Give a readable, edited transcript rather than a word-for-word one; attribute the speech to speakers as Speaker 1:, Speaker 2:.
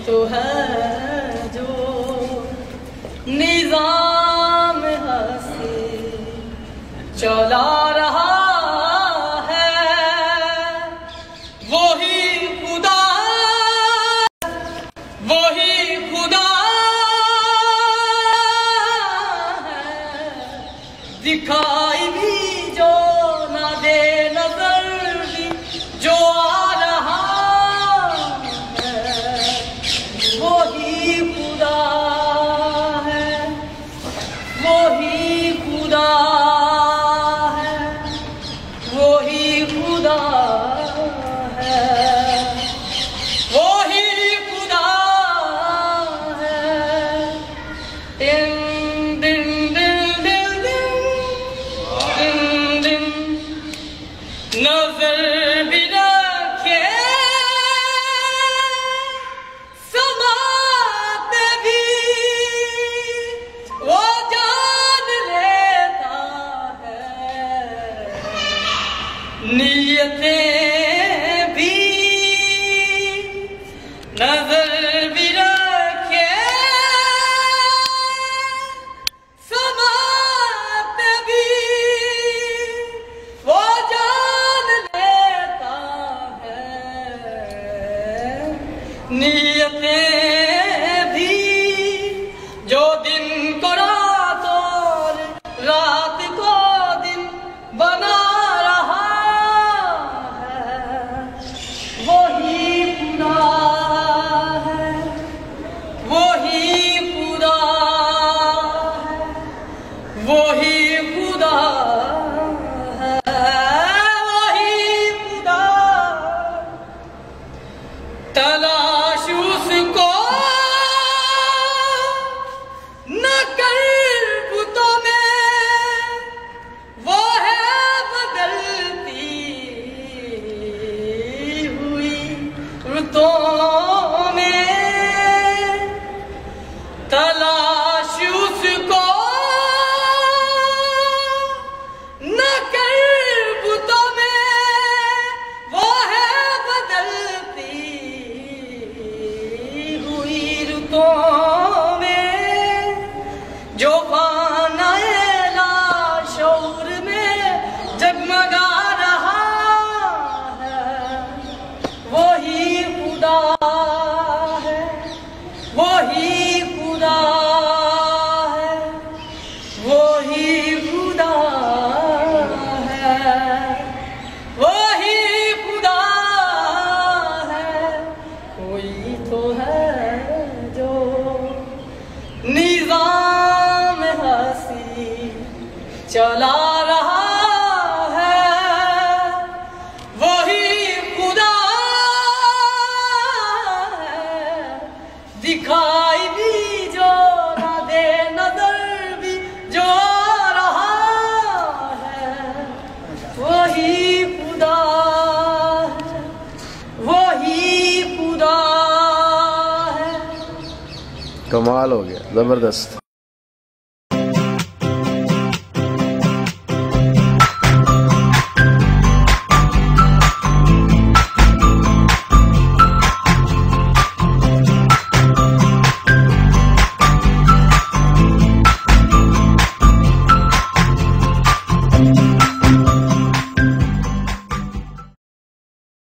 Speaker 1: तो है जो निज़ाम हंसी चला रहा है, वही खुदा है। दिखाई भी जो ना दे नजर भी जो आ रहा है, वही खुदा है, वही खुदा है, वही खुदा है, वही खुदा है। दिन दिन दिन दिन दिन दिन नजर भी रखे समा पे भी वो जान लेता है, नीयतें भी नजर भी रखे समा पे भी वो जान लेता है, नीयतें भी जो दिन को रात और रात को दिन बना रहा है, वही खुदा है, वही खुदा है, वही खुदा है, वही खुदा। तलाश उसको न कर बुतों में, वो है बदलती हुई रुतों में। तलाश उसको न कर बुतों में, वो है बदलती हुई रुतों में। जो फानाए लाशौर में जगमगा रहा है, वही खुदा है, वही खुदा है, वही खुदा है, वही खुदा है। कोई तो है जो निज़ाम हंसी चला रहा है, वही खुदा है। दिखाई भी जो ना दे नजर भी जो आ रहा है, वही खुदा है, वही खुदा है।
Speaker 2: कमाल हो गया, जबरदस्त।